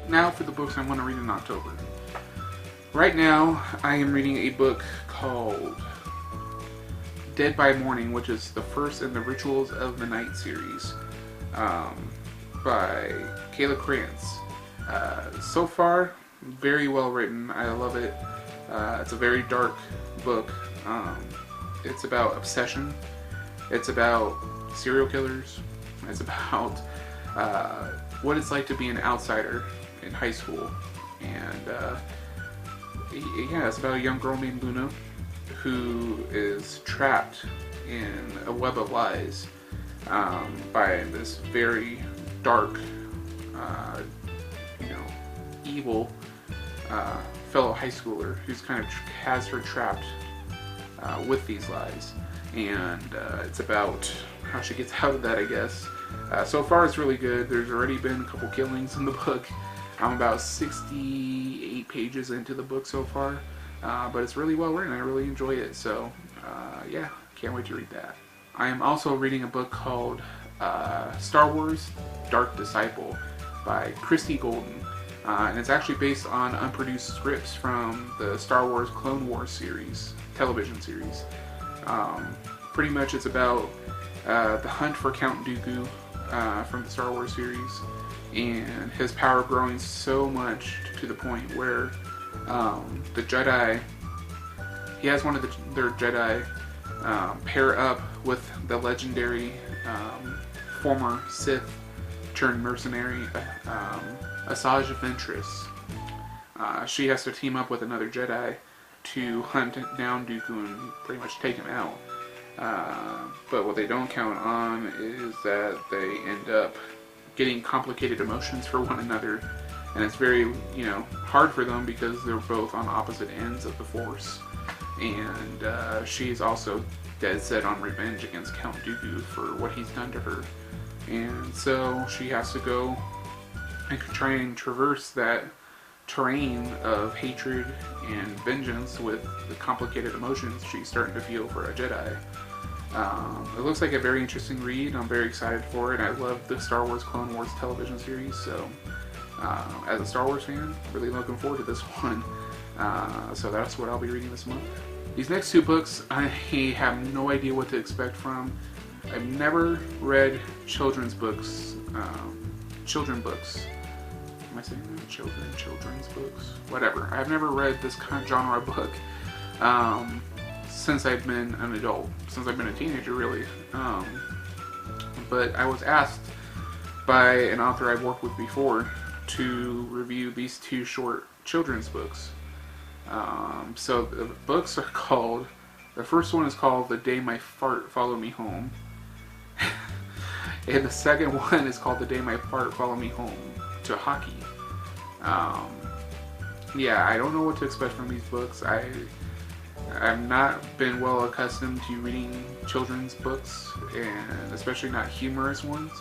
now for the books I want to read in October. Right now, I am reading a book called Dead by Morning, which is the first in the Rituals of the Night series, by Kayla Krantz. So far, very well written. I love it. It's a very dark book. It's about obsession. It's about serial killers. It's about what it's like to be an outsider in high school. And yeah, it's about a young girl named Luna who is trapped in a web of lies by this very dark, evil fellow high schooler who's kind of has her trapped with these lies. And it's about how she gets out of that, I guess. So far it's really good. There's already been a couple killings in the book. I'm about 68 pages into the book so far. But it's really well written. I really enjoy it. So yeah, can't wait to read that. I am also reading a book called Star Wars DarkDisciple by Christy Golden. And it's actually based on unproduced scripts from the Star Wars Clone Wars series, television series. Pretty much it's about the hunt for Count Dooku from the Star Wars series, and his power growing so much to the point where the Jedi, he has one of their Jedi pair up with the legendary former Sith turned mercenary Asajj Ventress. She has to team up with another Jedi to hunt down Dooku and pretty much take him out. But what they don't count on is that they end up getting complicated emotions for one another, and it's very, hard for them because they're both on opposite ends of the Force. And she's also dead set on revenge against Count Dooku for what he's done to her. And so she has to go and try and traverse that terrain of hatred and vengeance with the complicated emotions she's starting to feel for a Jedi. It looks like a very interesting read. I'm very excited for it. I love the Star Wars Clone Wars television series, so as a Star Wars fan, really looking forward to this one. So that's what I'll be reading this month. These next two books, I have no idea what to expect from. I've never read children's books. Children books. Am I saying that? Children's books? Whatever. I've never read this kind of genre book since I've been an adult. Since I've been a teenager, really. But I was asked by an author I've worked with before to review these two short children's books. So the books are called, the first one is called The Day My Fart Followed Me Home. And the second one is called The Day My Fart Followed Me Home to Hockey. Yeah, I don't know what to expect from these books. I've not been well accustomed to reading children's books, and especially not humorous ones.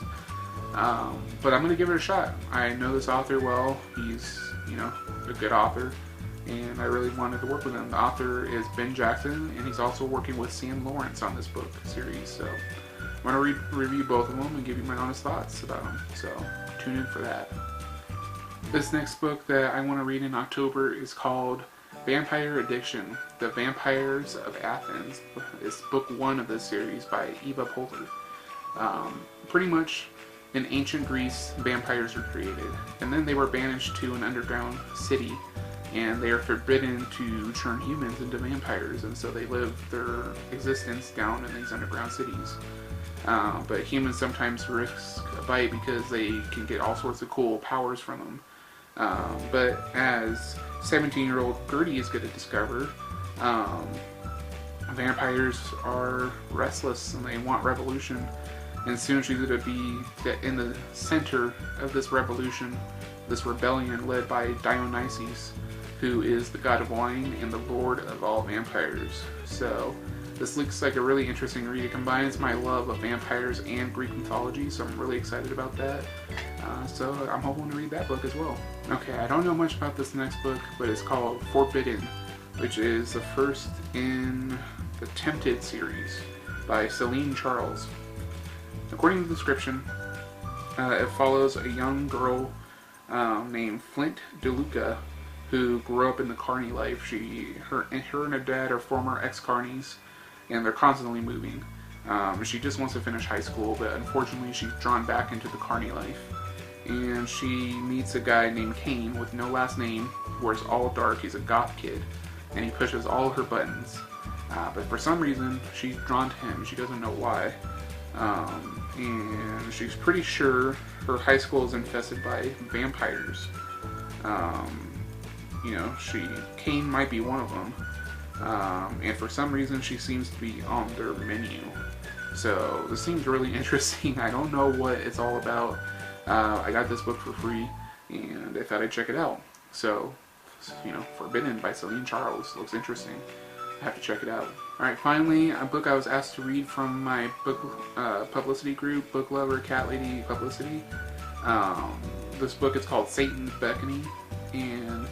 But I'm going to give it a shot. I know this author well. He's, a good author, and I really wanted to work with him. The author is Ben Jackson, and he's also working with Sam Lawrence on this book series. So I'm going to review both of them and give you my honest thoughts about them. So tune in for that. This next book that I want to read in October is called Vampire Addiction, The Vampires of Athens. It's book one of this series by Eva Poehler. Pretty much in ancient Greece, vampires were created, and then they were banished to an underground city, and they are forbidden to turn humans into vampires, and so they live their existence down in these underground cities. But humans sometimes risk a bite because they can get all sorts of cool powers from them. But as 17-year-old Gertie is going to discover, vampires are restless and they want revolution. And soon she's going to be in the center of this revolution, this rebellion led by Dionysus, who is the god of wine and the lord of all vampires. So this looks like a really interesting read. It combines my love of vampires and Greek mythology, so I'm really excited about that. So I'm hoping to read that book as well. Okay, I don't know much about this next book, but it's called Forbidden, which is the first in the Tempted series by Celine Charles. According to the description, it follows a young girl named Flint DeLuca, who grew up in the carny life. Her and her dad are former ex-carnies, and they're constantly moving. She just wants to finish high school, but unfortunately she's drawn back into the carny life. And she meets a guy named Kane with no last name, wears all dark, he's a goth kid, and he pushes all her buttons. But for some reason, she's drawn to him. She doesn't know why. And she's pretty sure her high school is infested by vampires. Kane might be one of them. And for some reason, she seems to be on their menu. So this seems really interesting. I don't know what it's all about. I got this book for free, and I thought I'd check it out. So, Forbidden by Celine Charles. Looks interesting. I have to check it out. Alright, finally, a book I was asked to read from my book publicity group, Book Lover Cat Lady Publicity. This book is called Satan's Beckoning, and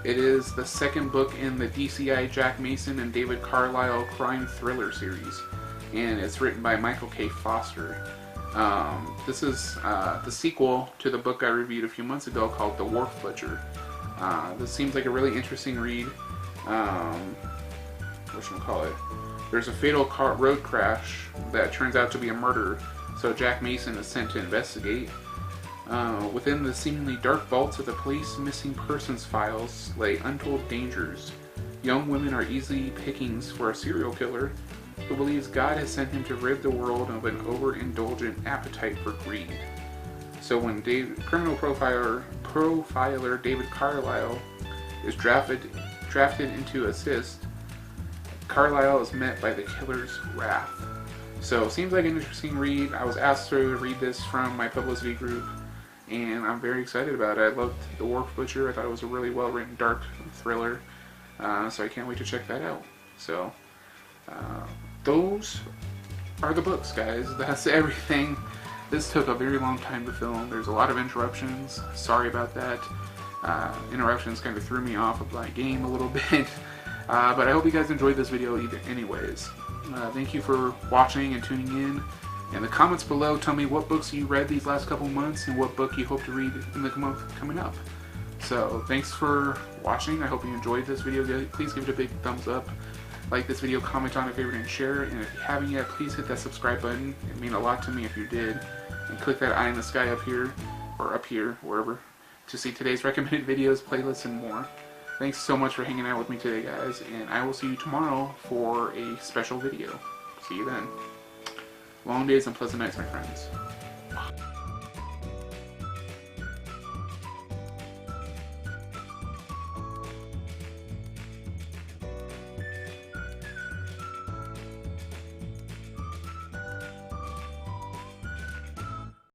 it is the second book in the DCI Jack Mason and David Carlisle crime thriller series, and it's written by Michael K. Foster. This is the sequel to the book I reviewed a few months ago called The Wharf Butcher. This seems like a really interesting read. There's a fatal road crash that turns out to be a murder, so Jack Mason is sent to investigate. Within the seemingly dark vaults of the police missing persons files lay untold dangers. Young women are easy pickings for a serial killer who believes God has sent him to rid the world of an overindulgent appetite for greed. So when criminal profiler David Carlisle is drafted into assist, Carlisle is met by the killer's wrath. So it seems like an interesting read. I was asked to read this from my publicity group, and I'm very excited about it. I loved The Wharf Butcher. I thought it was a really well-written dark thriller, so I can't wait to check that out. So those are the books, guys. That's everything. This took a very long time to film. There's a lot of interruptions. Sorry about that. Interruptions kind of threw me off of my game a little bit. But I hope you guys enjoyed this video anyways. Thank you for watching and tuning in. In the comments below, tell me what books you read these last couple months and what book you hope to read in the month coming up. So thanks for watching. I hope you enjoyed this video. Please give it a big thumbs up. Like this video, comment on it, favorite, and share. And if you haven't yet, please hit that subscribe button. It would mean a lot to me if you did. And click that eye in the sky up here, or up here, wherever, to see today's recommended videos, playlists, and more. Thanks so much for hanging out with me today, guys, and I will see you tomorrow for a special video. See you then. Long days and pleasant nights, my friends.